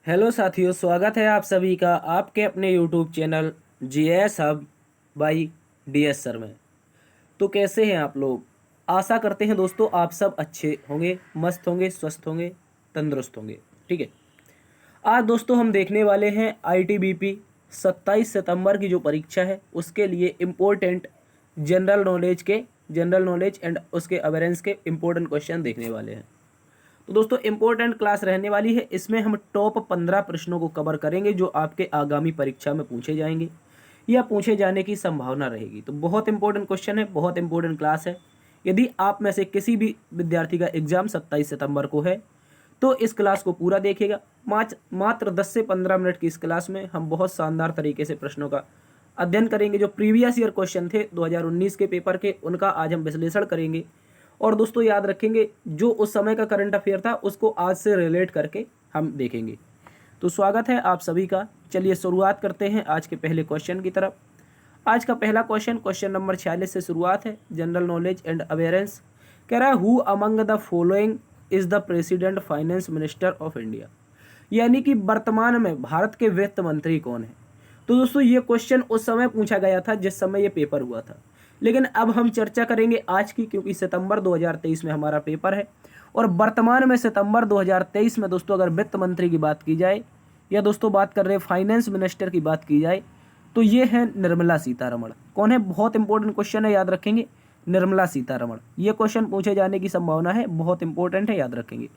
Hello साथियों, स्वागत है आप सभी का आपके अपने YouTube channel GS hub by DS sir में। तो कैसे हैं आप लोग? आशा करते हैं दोस्तों आप सब अच्छे होंगे, मस्त होंगे, स्वस्थ होंगे, तंदुरुस्त होंगे। ठीक है, आज दोस्तों हम देखने वाले हैं आईटीबीपी 27 सितंबर की जो परीक्षा है उसके लिए इम्पोर्टेंट जनरल नॉलेज एंड उसके अवेयरेंस के इम्पोर्टेंट क्वेश्चन देखने वाले हैं। तो दोस्तों इम्पोर्टेंट क्लास रहने वाली है। इसमें हम टॉप 15 प्रश्नों को कवर करेंगे जो आपके आगामी परीक्षा में पूछे जाएंगे या पूछे जाने की संभावना रहेगी। तो बहुत इंपॉर्टेंट क्वेश्चन है, बहुत इंपॉर्टेंट क्लास है। यदि आप में से किसी भी विद्यार्थी का एग्जाम 27 सितंबर को है तो इस क्लास को पूरा देखेगा। मात्र 10 से 15 मिनट की इस क्लास में हम बहुत शानदार तरीके से प्रश्नों का अध्ययन करेंगे। जो प्रीवियस ईयर क्वेश्चन थे 2019 के पेपर के, उनका आज हम विश्लेषण करेंगे। और दोस्तों याद रखेंगे, जो उस समय का करंट अफेयर था उसको आज से रिलेट करके हम देखेंगे। तो स्वागत है आप सभी का। चलिए शुरुआत करते हैं आज के पहले क्वेश्चन की तरफ। आज का पहला क्वेश्चन नंबर 46 से शुरुआत है। जनरल नॉलेज एंड अवेयरेंस कह रहा है, who among the following is the president finance minister of India. यानी कि वर्तमान में भारत के वित्त मंत्री कौन है। तो दोस्तों ये क्वेश्चन उस समय पूछा गया था जिस समय ये पेपर हुआ था, लेकिन अब हम चर्चा करेंगे आज की, क्योंकि सितंबर 2023 में हमारा पेपर है। और वर्तमान में सितंबर 2023 में दोस्तों अगर वित्त मंत्री की बात की जाए या दोस्तों बात कर रहे हैं फाइनेंस मिनिस्टर की बात की जाए तो ये है निर्मला सीतारमण। कौन है? बहुत इंपॉर्टेंट क्वेश्चन है, याद रखेंगे, निर्मला सीतारमण। ये क्वेश्चन पूछे जाने की संभावना है, बहुत इंपॉर्टेंट है, याद रखेंगे।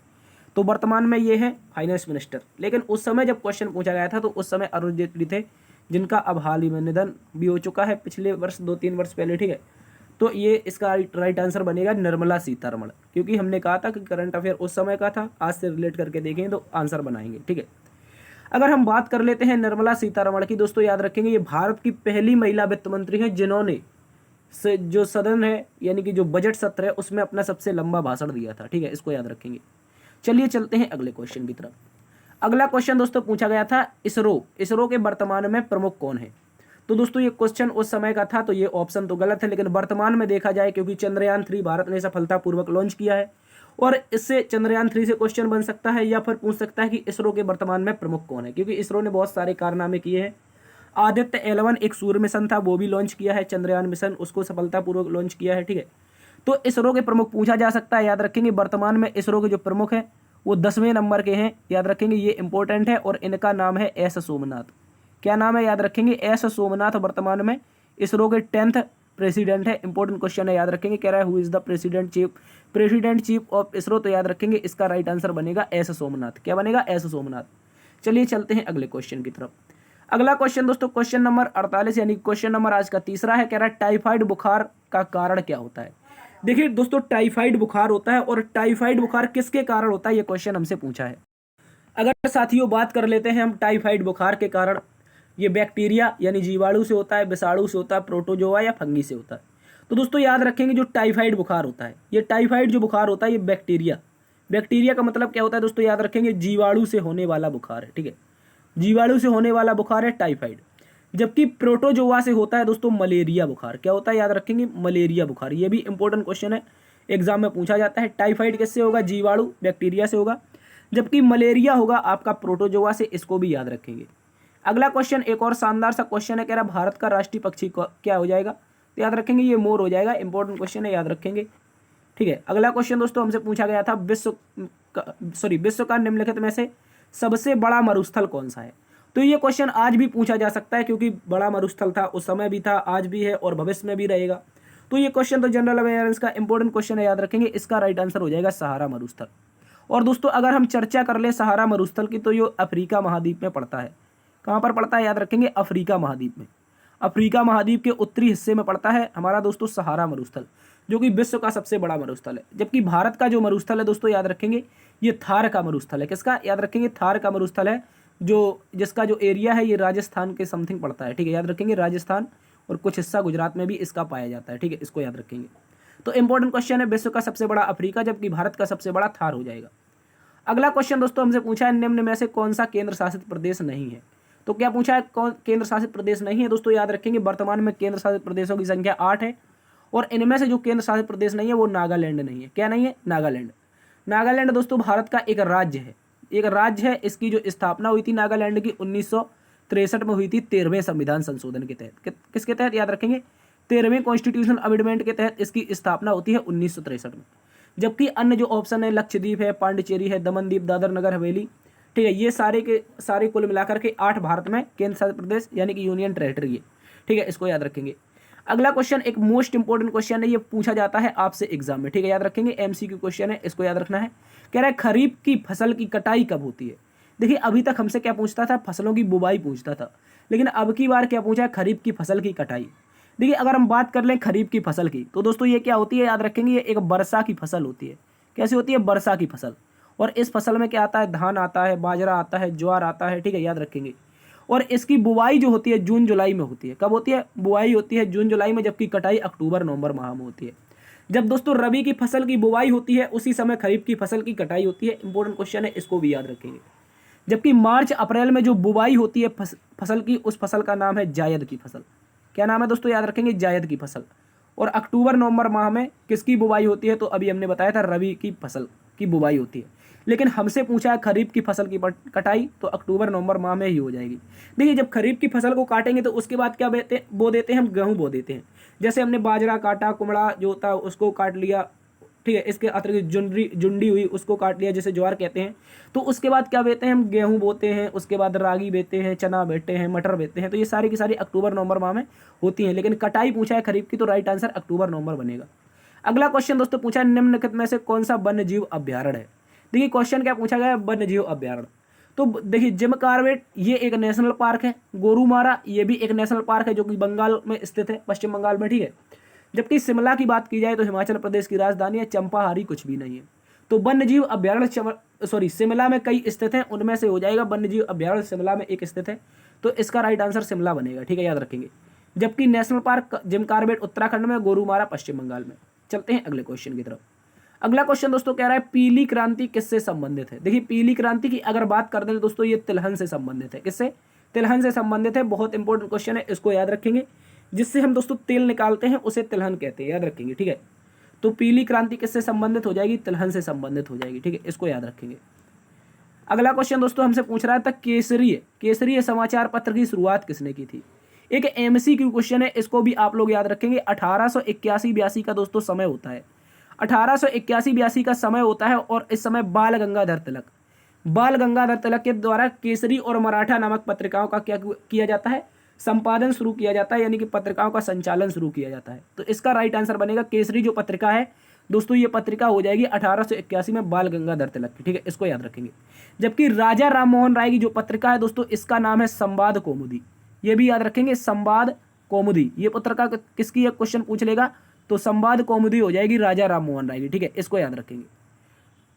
तो वर्तमान में ये है फाइनेंस मिनिस्टर। लेकिन उस समय जब क्वेश्चन पूछा गया था तो उस समय अरुण जेटली थे, जिनका अब हाल ही में निधन भी हो चुका है, पिछले वर्ष 2-3 वर्ष पहले। ठीक है, तो ये इसका राइट आंसर बनेगा निर्मला सीतारमण, क्योंकि हमने कहा था कि करंट अफेयर उस समय का था, आज से रिलेट करके देखेंगे तो आंसर बनाएंगे। ठीक है, अगर हम बात कर लेते हैं निर्मला सीतारमण की, दोस्तों याद रखेंगे ये भारत की पहली महिला वित्त मंत्री है जिन्होंने जो सदन है यानी कि जो बजट सत्र है उसमें अपना सबसे लंबा भाषण दिया था। ठीक है, इसको याद रखेंगे। चलिए चलते हैं अगले क्वेश्चन की तरफ। अगला क्वेश्चन दोस्तों पूछा गया था, इसरो के वर्तमान में प्रमुख कौन है। तो दोस्तों ये क्वेश्चन उस समय का था तो ये ऑप्शन तो गलत है, लेकिन वर्तमान में देखा जाए क्योंकि चंद्रयान 3 भारत ने सफलतापूर्वक लॉन्च किया है और इससे चंद्रयान 3 से क्वेश्चन बन सकता है या फिर पूछ सकता है कि इसरो के वर्तमान में प्रमुख कौन है, क्योंकि इसरो ने बहुत सारे कारनामे किए हैं। आदित्य 11 एक सूर्य मिशन था, वो भी लॉन्च किया है, चंद्रयान मिशन उसको सफलतापूर्वक लॉन्च किया है। ठीक है, तो इसरो के प्रमुख पूछा जा सकता है, याद रखेंगे। वर्तमान में इसरो के जो प्रमुख है वो 10वें नंबर के हैं, याद रखेंगे, ये इंपॉर्टेंट है। और इनका नाम है एस सोमनाथ। क्या नाम है? याद रखेंगे, एस सोमनाथ वर्तमान में इसरो के 10th प्रेसिडेंट है। इंपॉर्टेंट क्वेश्चन है, याद रखेंगे। कह रहा है who is the president chief of ISRO. तो याद रखेंगे इसका राइट आंसर बनेगा एस सोमनाथ। क्या बनेगा? एस सोमनाथ। चलिए चलते हैं अगले क्वेश्चन की तरफ। अगला क्वेश्चन दोस्तों क्वेश्चन नंबर 48 यानी क्वेश्चन नंबर आज का तीसरा है। कह रहा है टाइफाइड बुखार का कारण क्या होता है। देखिए दोस्तों, टाइफाइड बुखार होता है और टाइफाइड बुखार किसके कारण होता है, ये क्वेश्चन हमसे पूछा है। अगर साथियों बात कर लेते हैं हम टाइफाइड बुखार के कारण, ये बैक्टीरिया यानी जीवाणु से होता है, विषाणु से होता है, प्रोटोजोआ या फंगी से होता है। तो दोस्तों याद रखेंगे जो टाइफाइड बुखार होता है, ये टाइफाइड जो बुखार होता है ये बैक्टीरिया का मतलब क्या होता है दोस्तों, याद रखेंगे जीवाणु से होने वाला बुखार है। ठीक है, जीवाणु से होने वाला बुखार है टाइफाइड। जबकि प्रोटोजोआ से होता है दोस्तों मलेरिया बुखार। क्या होता है? याद रखेंगे, मलेरिया बुखार। ये भी इंपॉर्टेंट क्वेश्चन है, एग्जाम में पूछा जाता है। टाइफाइड किससे होगा? जीवाणु बैक्टीरिया से होगा, जबकि मलेरिया होगा आपका प्रोटोजोआ से। इसको भी याद रखेंगे। अगला क्वेश्चन एक और शानदार सा क्वेश्चन है, कह रहा भारत का राष्ट्रीय पक्षी क्या हो जाएगा। तो याद रखेंगे ये मोर हो जाएगा। इंपॉर्टेंट क्वेश्चन है, याद रखेंगे। ठीक है, अगला क्वेश्चन दोस्तों हमसे पूछा गया था, विश्व का निम्नलिखित में से सबसे बड़ा मरुस्थल कौन सा है। तो ये क्वेश्चन आज भी पूछा जा सकता है, क्योंकि बड़ा मरुस्थल था, उस समय भी था, आज भी है और भविष्य में भी रहेगा। तो ये क्वेश्चन तो जनरल अवेयरनेस का इंपॉर्टेंट क्वेश्चन है, याद रखेंगे। इसका राइट आंसर हो जाएगा सहारा मरुस्थल। और दोस्तों अगर हम चर्चा कर ले सहारा मरुस्थल की, तो ये अफ्रीका महाद्वीप में पड़ता है। कहाँ पर पड़ता है? याद रखेंगे, अफ्रीका महाद्वीप में। अफ्रीका महाद्वीप के उत्तरी हिस्से में पड़ता है हमारा दोस्तों सहारा मरुस्थल, जो कि विश्व का सबसे बड़ा मरुस्थल है। जबकि भारत का जो मरुस्थल है दोस्तों, याद रखेंगे, ये थार का मरुस्थल है। किसका? याद रखेंगे, थार का मरुस्थल है, जो जिसका जो एरिया है ये राजस्थान के समथिंग पड़ता है। ठीक है, याद रखेंगे, राजस्थान और कुछ हिस्सा गुजरात में भी इसका पाया जाता है। ठीक है, इसको याद रखेंगे। तो इंपॉर्टेंट क्वेश्चन है, विश्व का सबसे बड़ा अफ्रीका, जबकि भारत का सबसे बड़ा थार हो जाएगा। अगला क्वेश्चन दोस्तों हमसे पूछा है, निम्न में से कौन सा केंद्र शासित प्रदेश नहीं है। तो क्या पूछा है, कौन केंद्र शासित प्रदेश नहीं है। दोस्तों याद रखेंगे, वर्तमान में केंद्र शासित प्रदेशों की संख्या 8 है और इनमें से जो केंद्र शासित प्रदेश नहीं है वो नागालैंड नहीं है। क्या नहीं है? नागालैंड। नागालैंड दोस्तों भारत का एक राज्य है, एक राज्य है, इसकी जो स्थापना हुई थी नागालैंड की 1963 में हुई थी 13वें संविधान संशोधन के तहत। किसके तहत याद रखेंगे? 13वें कॉन्स्टिट्यूशनल अमेंडमेंट के तहत इसकी स्थापना होती है 1963 में। जबकि अन्य जो ऑप्शन है लक्षद्वीप है, पांडिचेरी है, दमन दीव, दादर नगर हवेली, ठीक है, ये सारे के सारे कुल मिलाकर के 8 भारत में केंद्र शासित प्रदेश यानी कि यूनियन टेरिटरी है, ठीक है, इसको याद रखेंगे। अगला क्वेश्चन एक मोस्ट इंपोर्टेंट क्वेश्चन है, ये पूछा जाता है आपसे एग्जाम में, ठीक है, याद रखेंगे, एमसीक्यू क्वेश्चन है, इसको याद रखना है। कह रहा है खरीफ की फसल की कटाई कब होती है? देखिए अभी तक हमसे क्या पूछता था? फसलों की बुवाई पूछता था, लेकिन अब की बार क्या पूछा है? खरीफ की फसल की कटाई। देखिए अगर हम बात कर लें खरीफ की फसल की, तो दोस्तों ये क्या होती है? याद रखेंगे, ये एक वर्षा की फसल होती है। कैसी होती है? वर्षा की फसल। और इस फसल में क्या आता है? धान आता है, बाजरा आता है, ज्वार आता है, ठीक है, याद रखेंगे। और इसकी बुवाई जो होती है जून जुलाई में होती है। कब होती है? बुवाई होती है जून जुलाई में, जबकि कटाई अक्टूबर नवंबर माह में होती है। जब दोस्तों रबी की फसल की बुवाई होती है, उसी समय खरीफ की फसल की कटाई होती है। इंपॉर्टेंट क्वेश्चन है, इसको भी याद रखेंगे। जबकि मार्च अप्रैल में जो बुवाई होती है फसल की, उस फसल का नाम है जायद की फसल। क्या नाम है दोस्तों? याद रखेंगे, जायद की फसल। और अक्टूबर नवंबर माह में किसकी बुवाई होती है? तो अभी हमने बताया था रबी की फसल की बुवाई होती है। लेकिन हमसे पूछा है खरीफ की फसल की कटाई, तो अक्टूबर नवंबर माह में ही हो जाएगी। देखिए जब खरीफ की फसल को काटेंगे तो उसके बाद क्या बो देते हैं? हम गेहूं बो देते हैं। जैसे हमने बाजरा काटा, कुमड़ा जो होता है उसको काट लिया, ठीक है, इसके अतिरिक्त जुंडी हुई उसको काट लिया, जैसे ज्वार कहते हैं। तो उसके बाद क्या बोते हैं? हम गेहूं बोते हैं, उसके बाद रागी बेते हैं, चना बेते हैं, मटर बेते हैं। तो ये सारी की सारी अक्टूबर नवंबर माह में होती हैं। लेकिन कटाई पूछा है खरीफ की, तो राइट आंसर अक्टूबर नवंबर बनेगा। अगला क्वेश्चन दोस्तों पूछा है निम्नलिखित में से कौन सा वन्य जीव अभ्यारण्य है? देखिए क्वेश्चन क्या पूछा गया है? वन्य जीव अभ्यारण्य। तो देखिए जिम कॉर्बेट ये एक नेशनल पार्क है, गोरुमारा ये भी एक नेशनल पार्क है जो कि बंगाल में स्थित है, पश्चिम बंगाल में, ठीक है। जबकि शिमला की बात की जाए तो हिमाचल प्रदेश की राजधानी है, चंपाहारी कुछ भी नहीं है। तो वन्य जीव अभ्यारण्य शिमला में कई स्थित हैं, उनमें से हो जाएगा वन्य जीव अभ्यारण्य शिमला में एक स्थित है। तो इसका राइट आंसर शिमला बनेगा, ठीक है, याद रखेंगे। जबकि national park Jim Corbett Uttarakhand में, गोरुमारा पश्चिम बंगाल में। चलते हैं अगले क्वेश्चन की तरफ। अगला क्वेश्चन दोस्तों कह रहा है पीली क्रांति किससे संबंधित है? देखिए पीली क्रांति की अगर बात करते हैं दोस्तों, ये तिलहन से संबंधित है। किससे? तिलहन से संबंधित है। बहुत इंपॉर्टेंट क्वेश्चन है, इसको याद रखेंगे। जिससे हम दोस्तों तेल निकालते हैं उसे तिलहन कहते हैं, याद रखेंगे, ठीक है। तो पीली क्रांति किससे संबंधित हो जाएगी? तिलहन से संबंधित हो जाएगी, ठीक है, इसको याद रखेंगे। अगला क्वेश्चन दोस्तों हमसे पूछ रहा था केसरीय समाचार पत्र की शुरुआत किसने की थी? एक एमसीक्यू क्वेश्चन है, इसको भी आप लोग याद रखेंगे। 1881-82 का दोस्तों समय होता है। 1881-82 का समय होता है और इस समय बाल गंगाधर तिलक के द्वारा केसरी और मराठा नामक पत्रिकाओं का क्या किया जाता है? संपादन शुरू किया जाता है, यानी कि पत्रिकाओं का संचालन शुरू किया जाता है। तो इसका राइट आंसर बनेगा केसरी जो पत्रिका है दोस्तों, ये पत्रिका हो जाएगी 1881 में बाल गंगाधर तिलक की, ठीक है, इसको याद रखेंगे। जबकि राजा राम मोहन राय की जो पत्रिका है दोस्तों, इसका नाम है संवाद कौमुदी, ये भी याद रखेंगे, संवाद कौमुदी। ये पत्रिका किसकी है? क्वेश्चन पूछ लेगा तो संवाद कौमुदी हो जाएगी राजा राम मोहन राय की, ठीक है, इसको याद रखेंगे।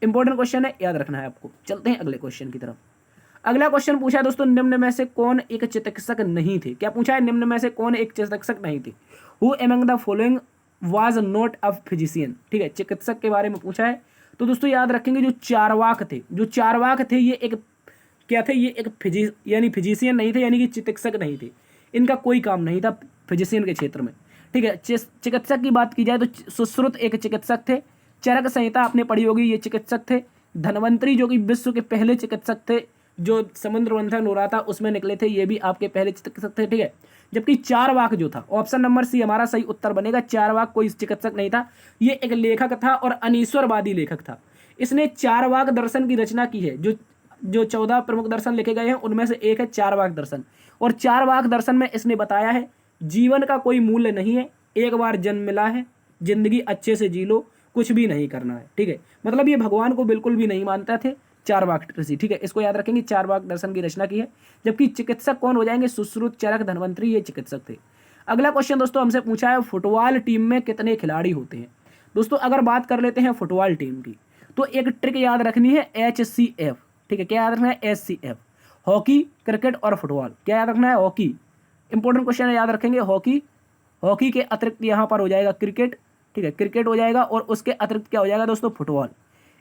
इंपॉर्टेंट क्वेश्चन है, याद रखना है आपको। चलते हैं अगले क्वेश्चन की तरफ। अगला क्वेश्चन पूछा है दोस्तों निम्न में से कौन एक चिकित्सक नहीं थे? क्या पूछा है? निम्न में से कौन एक चिकित्सक नहीं थे? Who among the following was not a physician, ठीक है, चिकित्सक के बारे में पूछा है। तो दोस्तों याद रखेंगे जो चारवाक थे ये एक क्या थे? ये एक फिजिशियन नहीं थे, यानी कि चिकित्सक नहीं थे। इनका कोई काम नहीं था फिजिशियन के क्षेत्र में, ठीक है। चिकित्सक की बात की जाए तो सुश्रुत एक चिकित्सक थे, चरक संहिता आपने पढ़ी होगी, ये चिकित्सक थे। धन्वंतरी जो कि विश्व के पहले चिकित्सक थे, जो समुद्र मंथन हो रहा था उसमें निकले थे, ये भी आपके पहले चिकित्सक थे, ठीक है। जबकि चारवाक जो था, ऑप्शन नंबर सी हमारा सही उत्तर बनेगा। चारवाक कोई चिकित्सक नहीं था, ये एक लेखक था और अनीश्वरवादी लेखक था। इसने चारवाक दर्शन की रचना की है। जो 14 प्रमुख दर्शन लिखे गए हैं उनमें से एक है चारवाक दर्शन। और चारवाक दर्शन में इसने बताया है जीवन का कोई मूल्य नहीं है, एक बार जन्म मिला है, जिंदगी अच्छे से जी लो, कुछ भी नहीं करना है, ठीक है। मतलब ये भगवान को बिल्कुल भी नहीं मानते थे, चारवाक ऋषि, ठीक है, इसको याद रखेंगे। चारवाक दर्शन की रचना की है। जबकि चिकित्सक कौन हो जाएंगे? सुश्रुत, चरक, धन्वंतरी, ये चिकित्सक थे। अगला क्वेश्चन दोस्तों हमसे पूछा है फुटबॉल टीम में कितने खिलाड़ी होते हैं? दोस्तों अगर बात कर लेते हैं फुटबॉल टीम की, तो एक ट्रिक याद रखनी है, HCF, ठीक है, क्या याद रखना है? HCF। हॉकी, क्रिकेट और फुटबॉल, क्या याद रखना है? हॉकी। इंपॉर्टेंट क्वेश्चन है, याद रखेंगे हॉकी के अतिरिक्त यहाँ पर हो जाएगा क्रिकेट, ठीक है, क्रिकेट हो जाएगा। और उसके अतिरिक्त क्या हो जाएगा दोस्तों? फुटबॉल।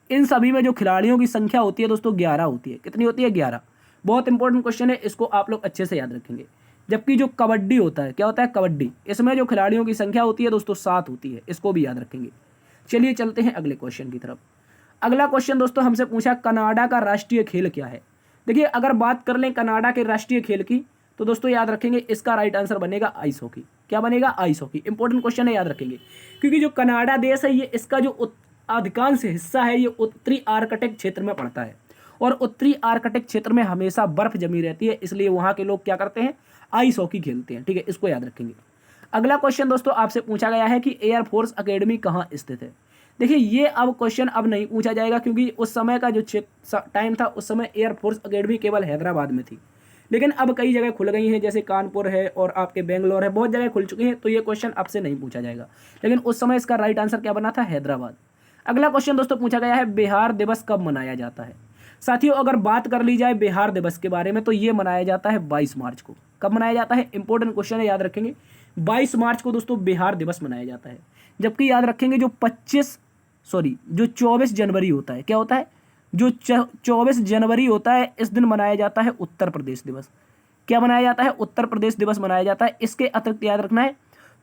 इन सभी में जो खिलाड़ियों की संख्या होती है दोस्तों 11 होती है। कितनी होती है? 11। बहुत इंपॉर्टेंट क्वेश्चन है, इसको आप लोग अच्छे से याद रखेंगे। जबकि जो कबड्डी होता है, क्या होता है? कबड्डी, इसमें जो खिलाड़ियों की संख्या होती है दोस्तों 7 होती है, इसको भी याद रखेंगे। चलिए चलते हैं अगले क्वेश्चन की तरफ। अगला क्वेश्चन दोस्तों हमसे पूछा कनाडा का राष्ट्रीय खेल क्या है। देखिए अगर बात कर लें कनाडा के राष्ट्रीय खेल की तो दोस्तों याद रखेंगे इसका राइट आंसर बनेगा आइस हॉकी। क्या बनेगा? Ice hockey. इंपॉर्टेंट क्वेश्चन है, याद रखेंगे, क्योंकि जो कनाडा देश है ये इसका जो अधिकांश हिस्सा है ये उत्तरी आर्कटिक क्षेत्र में पड़ता है और उत्तरी आर्कटिक क्षेत्र में हमेशा बर्फ जमी रहती है, इसलिए वहां के लोग क्या करते हैं? आइस हॉकी खेलते हैं। ठीक है, इसको याद रखेंगे। अगला क्वेश्चन दोस्तों आपसे पूछा गया है कि एयरफोर्स अकेडमी कहाँ स्थित है। देखिए ये अब क्वेश्चन अब नहीं पूछा जाएगा, क्योंकि उस समय का जो टाइम था उस समय एयरफोर्स अकेडमी केवल हैदराबाद में थी, लेकिन अब कई जगह खुल गई हैं, जैसे कानपुर है और आपके बेंगलोर है, बहुत जगह खुल चुकी हैं, तो ये क्वेश्चन अब से नहीं पूछा जाएगा। लेकिन उस समय इसका राइट आंसर क्या बना था? हैदराबाद। अगला क्वेश्चन दोस्तों पूछा गया है बिहार दिवस कब मनाया जाता है। साथियों अगर बात कर ली जाए बिहार दिवस के बारे में तो ये मनाया जाता है 22 मार्च को। कब मनाया जाता है? इंपॉर्टेंट क्वेश्चन है, याद रखेंगे। 22 मार्च को दोस्तों बिहार दिवस मनाया जाता है। जबकि याद रखेंगे जो 24 जनवरी होता है, क्या होता है? जो 24 जनवरी होता है इस दिन मनाया जाता है उत्तर प्रदेश दिवस। क्या मनाया जाता है? उत्तर प्रदेश दिवस मनाया जाता है। इसके अतिरिक्त याद रखना है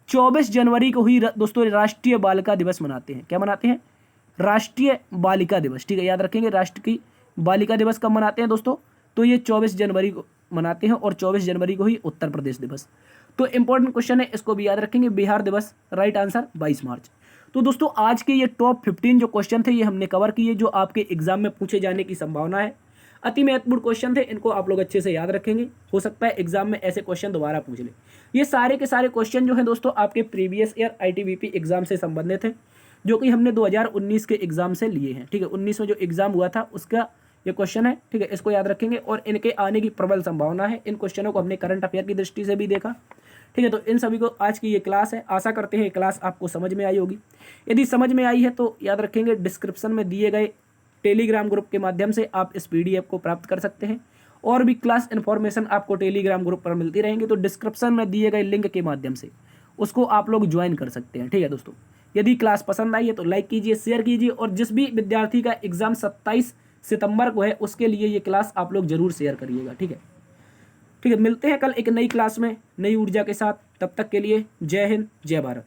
24 जनवरी को ही दोस्तों राष्ट्रीय बालिका दिवस मनाते हैं। क्या मनाते हैं? राष्ट्रीय बालिका दिवस। ठीक है, याद रखेंगे राष्ट्र की बालिका दिवस कब मनाते हैं दोस्तों? तो ये 24 जनवरी को मनाते हैं और 24 जनवरी को ही उत्तर प्रदेश दिवस। तो इंपॉर्टेंट क्वेश्चन है, इसको भी याद रखेंगे। बिहार दिवस राइट आंसर 22 मार्च। तो दोस्तों आज के ये टॉप 15 जो क्वेश्चन थे ये हमने कवर किए, जो आपके एग्जाम में पूछे जाने की संभावना है। अति महत्वपूर्ण क्वेश्चन थे, इनको आप लोग अच्छे से याद रखेंगे। हो सकता है एग्जाम में ऐसे क्वेश्चन दोबारा पूछ ले। ये सारे के सारे क्वेश्चन जो है दोस्तों आपके प्रीवियस ईयर ITBP एग्जाम से संबंधित है, जो कि हमने 2019 के एग्जाम से लिए हैं। ठीक है, 19 में जो एग्जाम हुआ था उसका ये क्वेश्चन है। ठीक है, इसको याद रखेंगे और इनके आने की प्रबल संभावना है। इन क्वेश्चनों को हमने करंट अफेयर की दृष्टि से भी देखा। ठीक है, तो इन सभी को आज की ये क्लास है। आशा करते हैं ये क्लास आपको समझ में आई होगी। यदि समझ में आई है तो याद रखेंगे डिस्क्रिप्शन में दिए गए टेलीग्राम ग्रुप के माध्यम से आप इस PDF को प्राप्त कर सकते हैं। और भी क्लास इन्फॉर्मेशन आपको टेलीग्राम ग्रुप पर मिलती रहेंगी, तो डिस्क्रिप्शन में दिए गए लिंक के माध्यम से उसको आप लोग ज्वाइन कर सकते हैं। ठीक है दोस्तों, यदि क्लास पसंद आई है तो लाइक कीजिए, शेयर कीजिए, और जिस भी विद्यार्थी का एग्जाम 27 सितंबर को है उसके लिए ये क्लास आप लोग जरूर शेयर करिएगा। ठीक है, ठीक है, मिलते हैं कल एक नई क्लास में नई ऊर्जा के साथ। तब तक के लिए जय हिंद, जय भारत।